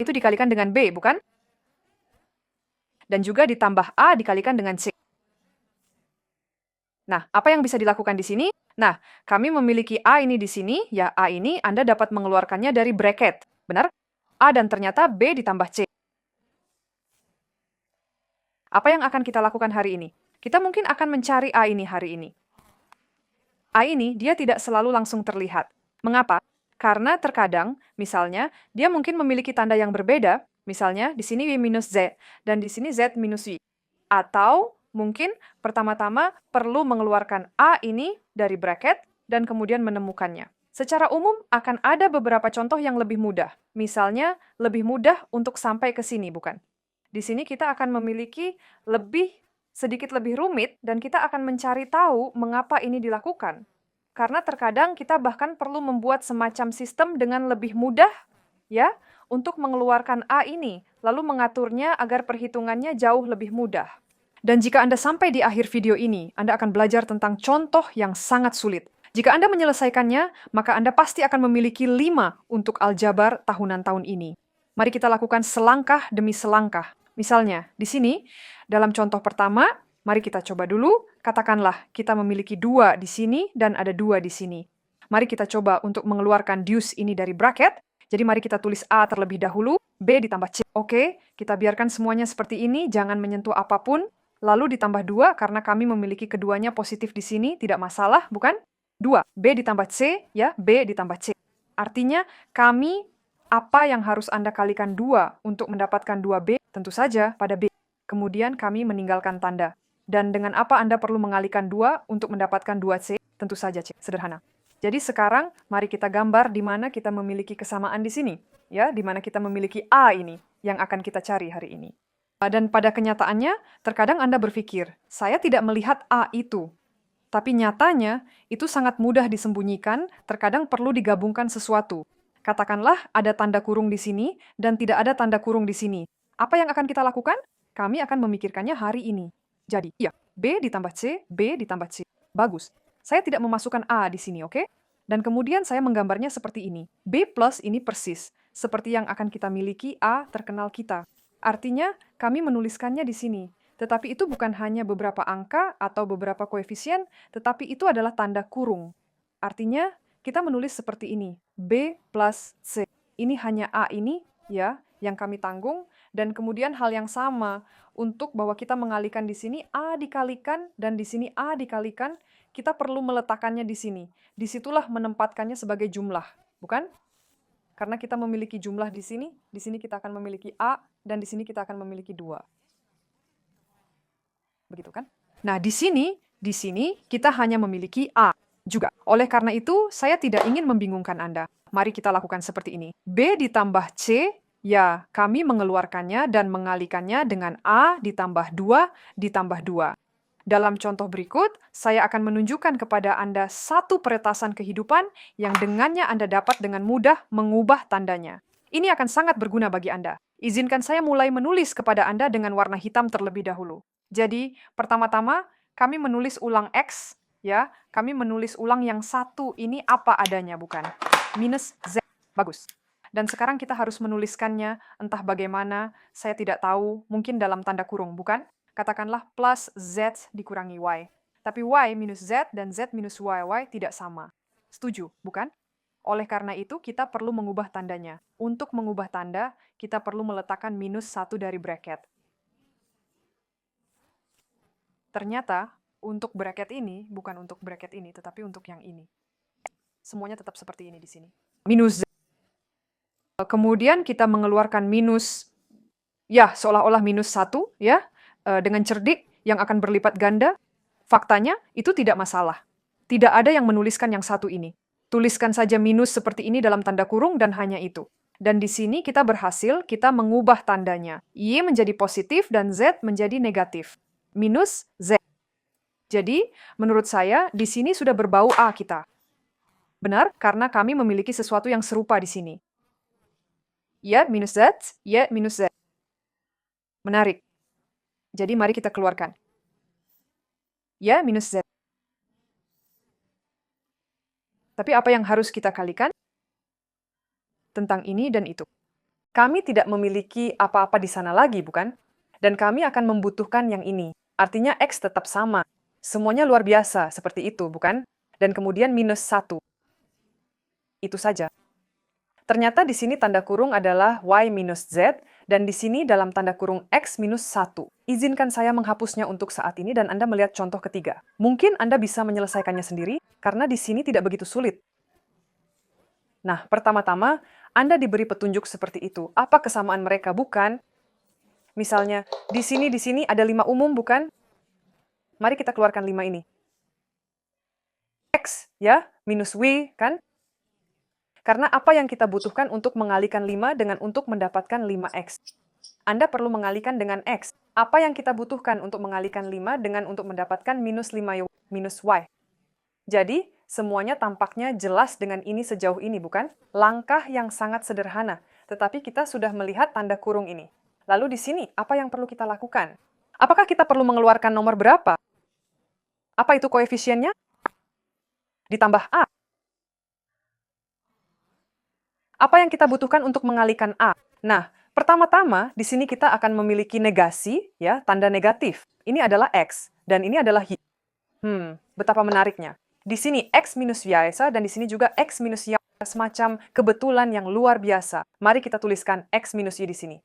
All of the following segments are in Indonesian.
Itu dikalikan dengan B, bukan? Dan juga ditambah A dikalikan dengan C. Nah, apa yang bisa dilakukan di sini? Nah, kami memiliki A ini di sini, ya A ini Anda dapat mengeluarkannya dari bracket. Benar? A dan ternyata B ditambah C. Apa yang akan kita lakukan hari ini? Kita mungkin akan mencari A ini hari ini. A ini dia tidak selalu langsung terlihat. Mengapa? Karena terkadang, misalnya, dia mungkin memiliki tanda yang berbeda, misalnya di sini Y minus Z, dan di sini Z minus Y. Atau mungkin pertama-tama perlu mengeluarkan A ini dari bracket dan kemudian menemukannya. Secara umum akan ada beberapa contoh yang lebih mudah. Misalnya, lebih mudah untuk sampai ke sini, bukan? Di sini kita akan memiliki sedikit lebih rumit dan kita akan mencari tahu mengapa ini dilakukan. Karena terkadang kita bahkan perlu membuat semacam sistem dengan lebih mudah, ya, untuk mengeluarkan A ini, lalu mengaturnya agar perhitungannya jauh lebih mudah. Dan jika Anda sampai di akhir video ini, Anda akan belajar tentang contoh yang sangat sulit. Jika Anda menyelesaikannya, maka Anda pasti akan memiliki 5 untuk aljabar tahunan tahun ini. Mari kita lakukan selangkah demi selangkah. Misalnya, di sini, dalam contoh pertama, mari kita coba dulu. Katakanlah kita memiliki 2 di sini dan ada 2 di sini. Mari kita coba untuk mengeluarkan deuce ini dari bracket. Jadi mari kita tulis A terlebih dahulu, B ditambah C. Oke, kita biarkan semuanya seperti ini, jangan menyentuh apapun. Lalu ditambah 2 karena kami memiliki keduanya positif di sini, tidak masalah, bukan? 2, B ditambah C, ya, B ditambah C. Artinya, apa yang harus Anda kalikan 2 untuk mendapatkan 2B? Tentu saja pada B. Kemudian kami meninggalkan tanda. Dan dengan apa Anda perlu mengalikan 2 untuk mendapatkan 2C? Tentu saja C, sederhana. Jadi sekarang mari kita gambar di mana kita memiliki kesamaan di sini, ya, di mana kita memiliki A ini yang akan kita cari hari ini. Dan pada kenyataannya, terkadang Anda berpikir, saya tidak melihat A itu. Tapi nyatanya, itu sangat mudah disembunyikan, terkadang perlu digabungkan sesuatu. Katakanlah ada tanda kurung di sini dan tidak ada tanda kurung di sini. Apa yang akan kita lakukan? Kami akan memikirkannya hari ini. Jadi, ya, B ditambah C, B ditambah C. Bagus. Saya tidak memasukkan A di sini, oke? Dan kemudian saya menggambarnya seperti ini. B plus ini persis, seperti yang akan kita miliki A terkenal kita. Artinya, kami menuliskannya di sini. Tetapi itu bukan hanya beberapa angka atau beberapa koefisien, tetapi itu adalah tanda kurung. Artinya, kita menulis seperti ini, B plus C. Ini hanya A ini, ya, yang kami tanggung, dan kemudian hal yang sama untuk bahwa kita mengalihkan di sini A dikalikan, dan di sini A dikalikan, kita perlu meletakkannya di sini. Disitulah menempatkannya sebagai jumlah, bukan? Karena kita memiliki jumlah di sini kita akan memiliki A, dan di sini kita akan memiliki 2. Begitu kan? Nah, di sini kita hanya memiliki A juga. Oleh karena itu, saya tidak ingin membingungkan Anda. Mari kita lakukan seperti ini. B ditambah C, ya, kami mengeluarkannya dan mengalihkannya dengan A ditambah 2 ditambah 2. Dalam contoh berikut, saya akan menunjukkan kepada Anda satu peretasan kehidupan yang dengannya Anda dapat dengan mudah mengubah tandanya. Ini akan sangat berguna bagi Anda. Izinkan saya mulai menulis kepada Anda dengan warna hitam terlebih dahulu. Jadi, pertama-tama kami menulis ulang X, ya. Kami menulis ulang yang satu ini apa adanya, bukan? Minus Z. Bagus. Dan sekarang kita harus menuliskannya, entah bagaimana, saya tidak tahu, mungkin dalam tanda kurung, bukan? Katakanlah plus Z dikurangi Y. Tapi Y minus Z dan Z minus Y tidak sama. Setuju, bukan? Oleh karena itu, kita perlu mengubah tandanya. Untuk mengubah tanda, kita perlu meletakkan minus 1 dari bracket. Ternyata, untuk bracket ini, bukan untuk bracket ini, tetapi untuk yang ini. Semuanya tetap seperti ini di sini. Minus Z. Kemudian kita mengeluarkan minus, ya, seolah-olah minus 1, ya, dengan cerdik, yang akan berlipat ganda. Faktanya, itu tidak masalah. Tidak ada yang menuliskan yang satu ini. Tuliskan saja minus seperti ini dalam tanda kurung dan hanya itu. Dan di sini kita berhasil, kita mengubah tandanya. Y menjadi positif dan Z menjadi negatif. Minus Z. Jadi, menurut saya, di sini sudah berbau A kita. Benar, karena kami memiliki sesuatu yang serupa di sini. Y minus Z, Y minus Z. Menarik. Jadi, mari kita keluarkan. Y minus Z. Tapi apa yang harus kita kalikan? Tentang ini dan itu. Kami tidak memiliki apa-apa di sana lagi, bukan? Dan kami akan membutuhkan yang ini. Artinya X tetap sama. Semuanya luar biasa, seperti itu, bukan? Dan kemudian minus 1. Itu saja. Ternyata di sini tanda kurung adalah Y minus Z, dan di sini dalam tanda kurung X minus 1. Izinkan saya menghapusnya untuk saat ini dan Anda melihat contoh ketiga. Mungkin Anda bisa menyelesaikannya sendiri, karena di sini tidak begitu sulit. Nah, pertama-tama, Anda diberi petunjuk seperti itu. Apa kesamaan mereka, bukan? Misalnya, di sini ada 5 umum, bukan? Mari kita keluarkan 5 ini. X, ya, minus W, kan? Karena apa yang kita butuhkan untuk mengalihkan 5 dengan untuk mendapatkan 5X? Anda perlu mengalihkan dengan X. Apa yang kita butuhkan untuk mengalihkan 5 dengan untuk mendapatkan minus 5 minus Y? Jadi, semuanya tampaknya jelas dengan ini sejauh ini, bukan? Langkah yang sangat sederhana, tetapi kita sudah melihat tanda kurung ini. Lalu di sini, apa yang perlu kita lakukan? Apakah kita perlu mengeluarkan nomor berapa? Apa itu koefisiennya? Ditambah A. Apa yang kita butuhkan untuk mengalihkan A? Nah, pertama-tama di sini kita akan memiliki negasi, ya, tanda negatif. Ini adalah X, dan ini adalah Y. Betapa menariknya. Di sini X minus Y, dan di sini juga X minus Y, semacam kebetulan yang luar biasa. Mari kita tuliskan X minus Y di sini.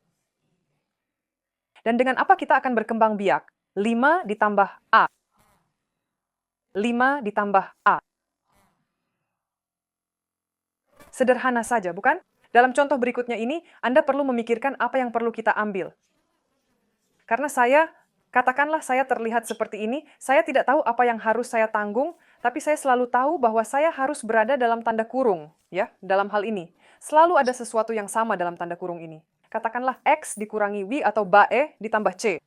Dan dengan apa kita akan berkembang biak? 5 ditambah A. 5 ditambah A. Sederhana saja, bukan? Dalam contoh berikutnya ini, Anda perlu memikirkan apa yang perlu kita ambil. Karena katakanlah saya terlihat seperti ini, saya tidak tahu apa yang harus saya tanggung, tapi saya selalu tahu bahwa saya harus berada dalam tanda kurung, ya, dalam hal ini. Selalu ada sesuatu yang sama dalam tanda kurung ini. Katakanlah X dikurangi Y atau BAE ditambah C.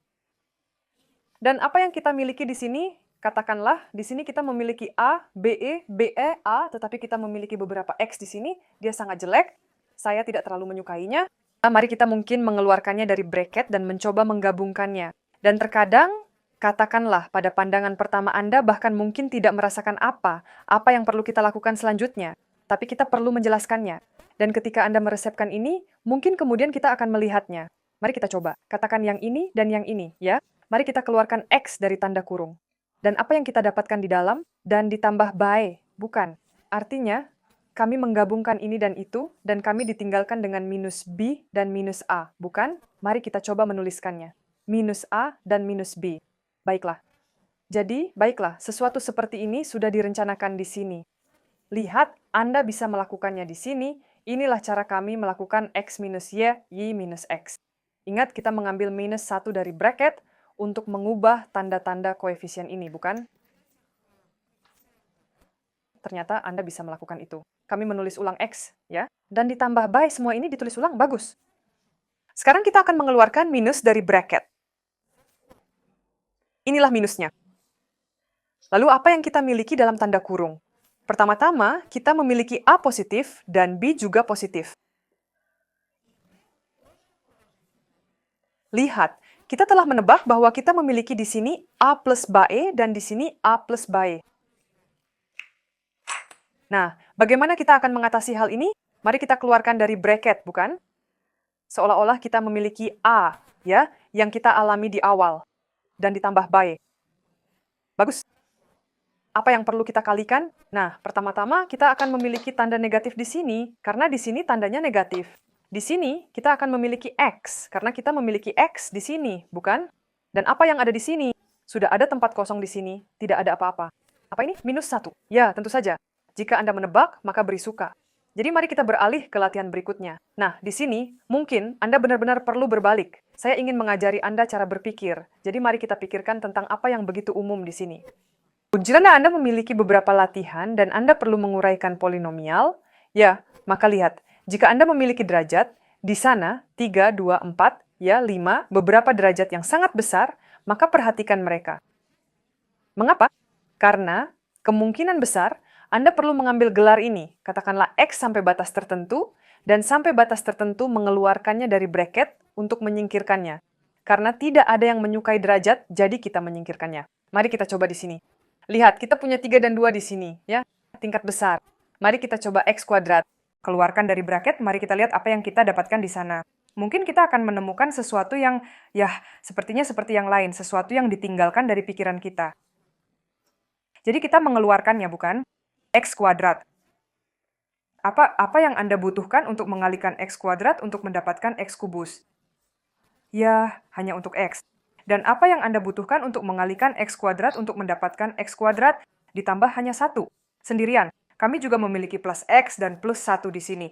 Dan apa yang kita miliki di sini? Katakanlah, di sini kita memiliki A, BE, BE, A, tetapi kita memiliki beberapa X di sini, dia sangat jelek, saya tidak terlalu menyukainya. Mari kita mungkin mengeluarkannya dari bracket dan mencoba menggabungkannya. Dan terkadang, katakanlah pada pandangan pertama Anda bahkan mungkin tidak merasakan apa yang perlu kita lakukan selanjutnya. Tapi kita perlu menjelaskannya. Dan ketika Anda meresepkan ini, mungkin kemudian kita akan melihatnya. Mari kita coba, katakan yang ini dan yang ini, ya. Mari kita keluarkan X dari tanda kurung. Dan apa yang kita dapatkan di dalam? Dan ditambah bae, bukan. Artinya, kami menggabungkan ini dan itu, dan kami ditinggalkan dengan minus B dan minus A, bukan? Mari kita coba menuliskannya. Minus A dan minus B. Baiklah. Jadi, baiklah, sesuatu seperti ini sudah direncanakan di sini. Lihat, Anda bisa melakukannya di sini. Inilah cara kami melakukan X minus Y, Y minus X. Ingat, kita mengambil minus 1 dari bracket, untuk mengubah tanda-tanda koefisien ini, bukan? Ternyata Anda bisa melakukan itu. Kami menulis ulang X, ya. Dan ditambah by, semua ini ditulis ulang, bagus. Sekarang kita akan mengeluarkan minus dari bracket. Inilah minusnya. Lalu apa yang kita miliki dalam tanda kurung? Pertama-tama, kita memiliki A positif dan B juga positif. Lihat, kita telah menebak bahwa kita memiliki di sini A plus BAE dan di sini A plus BAE. Nah, bagaimana kita akan mengatasi hal ini? Mari kita keluarkan dari bracket, bukan? Seolah-olah kita memiliki A, ya, yang kita alami di awal. Dan ditambah BAE. Bagus. Apa yang perlu kita kalikan? Nah, pertama-tama kita akan memiliki tanda negatif di sini, karena di sini tandanya negatif. Di sini, kita akan memiliki X, karena kita memiliki X di sini, bukan? Dan apa yang ada di sini? Sudah ada tempat kosong di sini, tidak ada apa-apa. Apa ini? Minus 1. Ya, tentu saja. Jika Anda menebak, maka beri suka. Jadi mari kita beralih ke latihan berikutnya. Nah, di sini, mungkin Anda benar-benar perlu berbalik. Saya ingin mengajari Anda cara berpikir. Jadi mari kita pikirkan tentang apa yang begitu umum di sini. Jika Anda memiliki beberapa latihan dan Anda perlu menguraikan polinomial, ya, maka lihat. Jika Anda memiliki derajat, di sana 3, 2, 4, ya 5, beberapa derajat yang sangat besar, maka perhatikan mereka. Mengapa? Karena kemungkinan besar Anda perlu mengambil gelar ini, katakanlah X sampai batas tertentu, dan sampai batas tertentu mengeluarkannya dari bracket untuk menyingkirkannya. Karena tidak ada yang menyukai derajat, jadi kita menyingkirkannya. Mari kita coba di sini. Lihat, kita punya 3 dan 2 di sini, ya, tingkat besar. Mari kita coba X kuadrat. Keluarkan dari bracket, mari kita lihat apa yang kita dapatkan di sana. mungkin kita akan menemukan sesuatu yang, ya, sepertinya seperti yang lain, sesuatu yang ditinggalkan dari pikiran kita. Jadi kita mengeluarkannya, bukan? X kuadrat. Apa yang Anda butuhkan untuk mengalihkan X kuadrat untuk mendapatkan X kubus? Ya, hanya untuk X. Dan apa yang Anda butuhkan untuk mengalihkan X kuadrat untuk mendapatkan X kuadrat? Ditambah hanya 1. Sendirian. Kami juga memiliki plus X dan plus 1 di sini.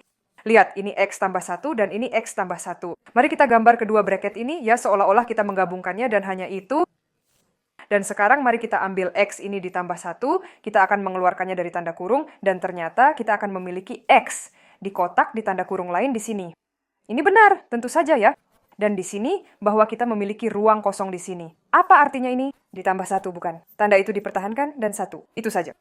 Lihat, ini X tambah 1 dan ini X tambah 1. Mari kita gambar kedua bracket ini, ya seolah-olah kita menggabungkannya dan hanya itu. Dan sekarang mari kita ambil X ini ditambah 1, kita akan mengeluarkannya dari tanda kurung, dan ternyata kita akan memiliki X di kotak di tanda kurung lain di sini. Ini benar, tentu saja ya. Dan di sini, bahwa kita memiliki ruang kosong di sini. Apa artinya ini? Ditambah 1, bukan? Tanda itu dipertahankan, dan 1. Itu saja.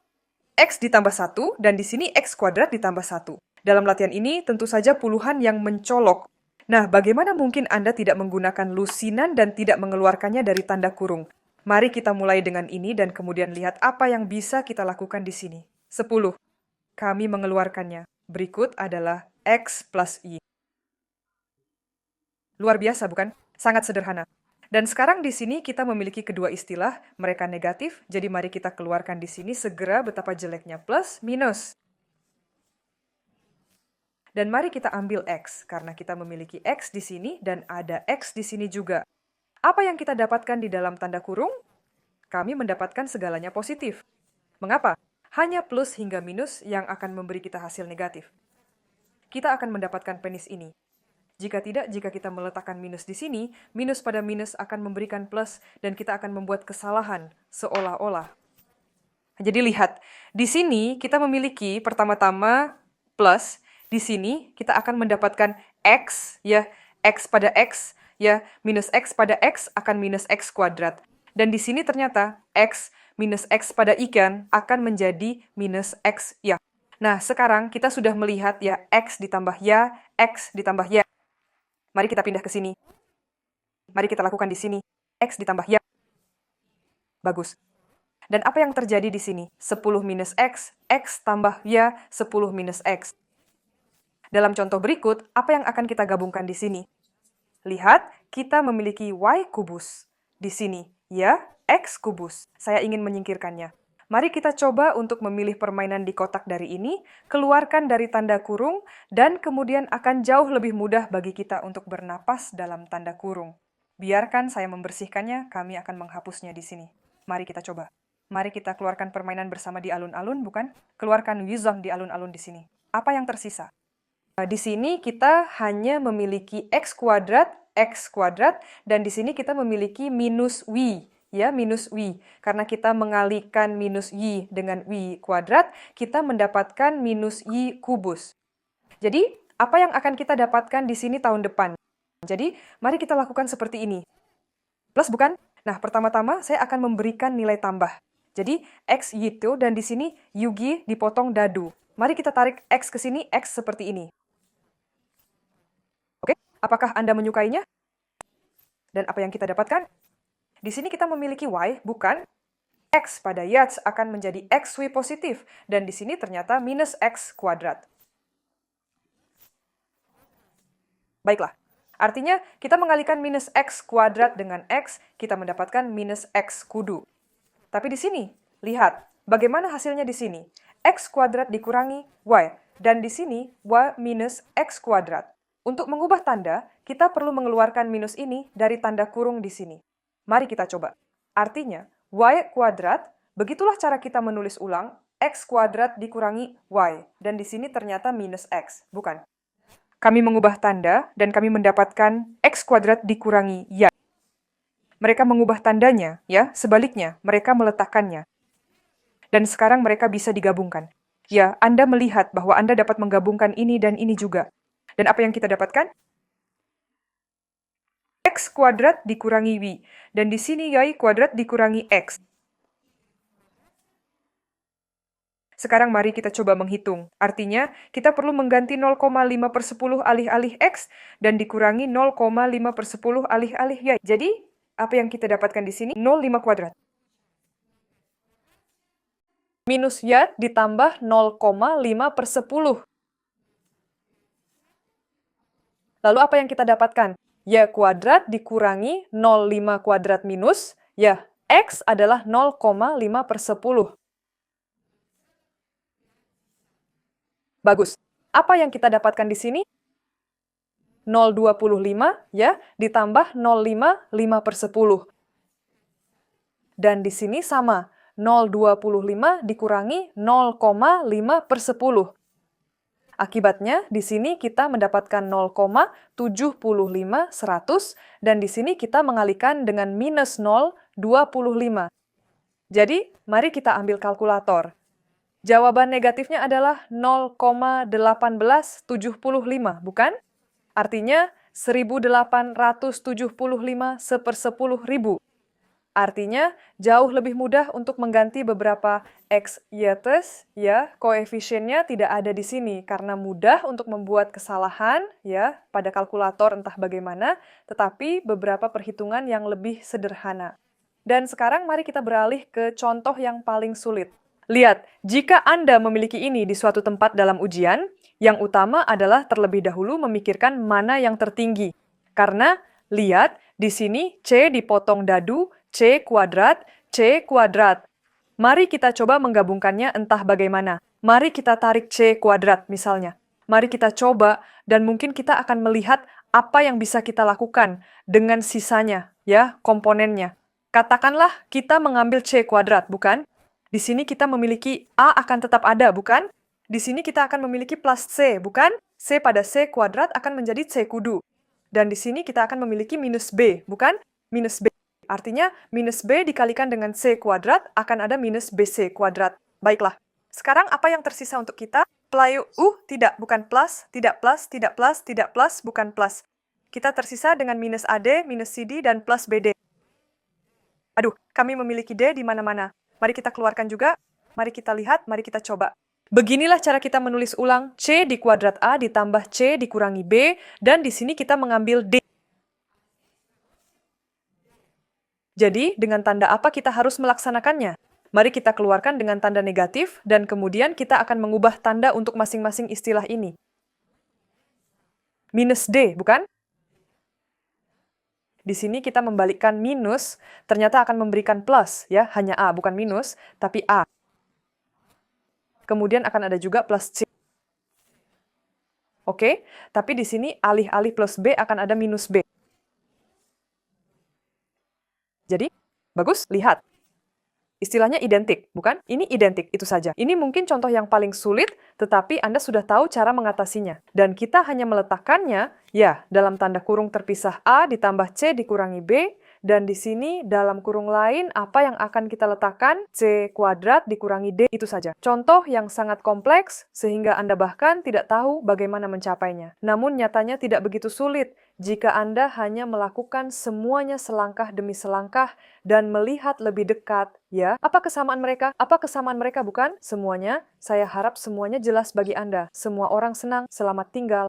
X ditambah 1, dan di sini X kuadrat ditambah 1. Dalam latihan ini, tentu saja puluhan yang mencolok. Nah, bagaimana mungkin Anda tidak menggunakan lusinan dan tidak mengeluarkannya dari tanda kurung? Mari kita mulai dengan ini dan kemudian lihat apa yang bisa kita lakukan di sini. 10. Kami mengeluarkannya. Berikut adalah X plus Y. Luar biasa, bukan? Sangat sederhana. Dan sekarang di sini kita memiliki kedua istilah, mereka negatif, jadi mari kita keluarkan di sini segera betapa jeleknya plus, minus. Dan mari kita ambil X, karena kita memiliki X di sini dan ada X di sini juga. Apa yang kita dapatkan di dalam tanda kurung? Kami mendapatkan segalanya positif. Mengapa? Hanya plus hingga minus yang akan memberi kita hasil negatif. Kita akan mendapatkan penis ini. Jika tidak, jika kita meletakkan minus di sini, minus pada minus akan memberikan plus dan kita akan membuat kesalahan seolah-olah. Jadi lihat, di sini kita memiliki pertama-tama plus, di sini kita akan mendapatkan X, ya, X pada X, ya, minus X pada X akan minus X kuadrat. Dan di sini ternyata X minus X pada ikan akan menjadi minus X, ya. Nah, sekarang kita sudah melihat ya, X ditambah ya, X ditambah ya. Mari kita pindah ke sini. Mari kita lakukan di sini. X ditambah ya. Bagus. Dan apa yang terjadi di sini? 10 minus X, X tambah ya, 10 minus X. Dalam contoh berikut, apa yang akan kita gabungkan di sini? Lihat, kita memiliki Y kubus. Di sini, ya, X kubus. Saya ingin menyingkirkannya. Mari kita coba untuk memilih permainan di kotak dari ini, keluarkan dari tanda kurung, dan kemudian akan jauh lebih mudah bagi kita untuk bernapas dalam tanda kurung. Biarkan saya membersihkannya, kami akan menghapusnya di sini. Mari kita coba. Mari kita keluarkan permainan bersama di alun-alun, bukan? Keluarkan wizard di alun-alun di sini. Apa yang tersisa? Di sini kita hanya memiliki X kuadrat, dan di sini kita memiliki minus Y. Ya, minus Y. Karena kita mengalihkan minus Y dengan Y kuadrat, kita mendapatkan minus Y kubus. Jadi, apa yang akan kita dapatkan di sini tahun depan? Jadi, mari kita lakukan seperti ini. Plus, bukan? Nah, pertama-tama saya akan memberikan nilai tambah. Jadi, X yito dan di sini Yugi dipotong dadu. Mari kita tarik X ke sini, X seperti ini. Oke, apakah Anda menyukainya? Dan apa yang kita dapatkan? Di sini kita memiliki Y, bukan? X pada Yats akan menjadi XY positif, dan di sini ternyata minus X kuadrat. Baiklah, artinya kita mengalihkan minus X kuadrat dengan X, kita mendapatkan minus X kudu. Tapi di sini, lihat, bagaimana hasilnya di sini? X kuadrat dikurangi Y, dan di sini Y minus X kuadrat. Untuk mengubah tanda, kita perlu mengeluarkan minus ini dari tanda kurung di sini. Mari kita coba. Artinya, Y kuadrat, begitulah cara kita menulis ulang, X kuadrat dikurangi Y. Dan di sini ternyata minus X, bukan? Kami mengubah tanda, dan kami mendapatkan X kuadrat dikurangi Y. Mereka mengubah tandanya, ya, sebaliknya, mereka meletakkannya. Dan sekarang mereka bisa digabungkan. Ya, Anda melihat bahwa Anda dapat menggabungkan ini dan ini juga. Dan apa yang kita dapatkan? X kuadrat dikurangi Y. Dan di sini Y kuadrat dikurangi X. Sekarang mari kita coba menghitung. Artinya, kita perlu mengganti 0,5/10 alih-alih X dan dikurangi 0,5/10 alih-alih Y. Jadi, apa yang kita dapatkan di sini? 0,5 kuadrat. Minus Y ditambah 0,5/10. Lalu apa yang kita dapatkan? Y kuadrat dikurangi 0,5 kuadrat minus, ya, X adalah 0,5 per 10. Bagus. Apa yang kita dapatkan di sini? 0,25, ya, ditambah 0,5, 5 per 10. Dan di sini sama, 0,25 dikurangi 0,5 per 10. Akibatnya, di sini kita mendapatkan 0,75 dan di sini kita mengalihkan dengan minus 0,25. Jadi, mari kita ambil kalkulator. Jawaban negatifnya adalah 0,1875, bukan? Artinya, 1.875 seper-10.000. Artinya, jauh lebih mudah untuk mengganti beberapa X, Y, ya, koefisiennya tidak ada di sini, karena mudah untuk membuat kesalahan, ya, pada kalkulator entah bagaimana, tetapi beberapa perhitungan yang lebih sederhana. Dan sekarang mari kita beralih ke contoh yang paling sulit. Lihat, jika Anda memiliki ini di suatu tempat dalam ujian, yang utama adalah terlebih dahulu memikirkan mana yang tertinggi. Karena, lihat, di sini C dipotong dadu, C kuadrat, C kuadrat. Mari kita coba menggabungkannya entah bagaimana. Mari kita tarik C kuadrat misalnya. Mari kita coba dan mungkin kita akan melihat apa yang bisa kita lakukan dengan sisanya, ya, komponennya. Katakanlah kita mengambil C kuadrat, bukan? Di sini kita memiliki A akan tetap ada, bukan? Di sini kita akan memiliki plus C, bukan? C pada C kuadrat akan menjadi C kudu. Dan di sini kita akan memiliki minus B, bukan? Minus B. Artinya, minus B dikalikan dengan C kuadrat akan ada minus BC kuadrat. Baiklah. Sekarang apa yang tersisa untuk kita? Pelayu, tidak, bukan plus, tidak plus, tidak plus, tidak plus, bukan plus. Kita tersisa dengan minus AD, minus CD, dan plus BD. Aduh, kami memiliki D di mana-mana. Mari kita keluarkan juga. Mari kita lihat, mari kita coba. Beginilah cara kita menulis ulang C di kuadrat A ditambah C dikurangi B, dan di sini kita mengambil D. Jadi, dengan tanda apa kita harus melaksanakannya? Mari kita keluarkan dengan tanda negatif, dan kemudian kita akan mengubah tanda untuk masing-masing istilah ini. Minus D, bukan? Di sini kita membalikkan minus, ternyata akan memberikan plus, ya, hanya A, bukan minus, tapi A. Kemudian akan ada juga plus C. Oke, tapi di sini alih-alih plus B akan ada minus B. Jadi, bagus, lihat. Istilahnya identik, bukan? Ini identik, itu saja. Ini mungkin contoh yang paling sulit, tetapi Anda sudah tahu cara mengatasinya. Dan kita hanya meletakkannya, ya, dalam tanda kurung terpisah A ditambah C dikurangi B, dan di sini dalam kurung lain apa yang akan kita letakkan? C kuadrat dikurangi D, itu saja. Contoh yang sangat kompleks, sehingga Anda bahkan tidak tahu bagaimana mencapainya. Namun nyatanya tidak begitu sulit, jika Anda hanya melakukan semuanya selangkah demi selangkah dan melihat lebih dekat, ya. Apa kesamaan mereka? Apa kesamaan mereka, bukan? Semuanya, saya harap semuanya jelas bagi Anda. Semua orang senang, selamat tinggal.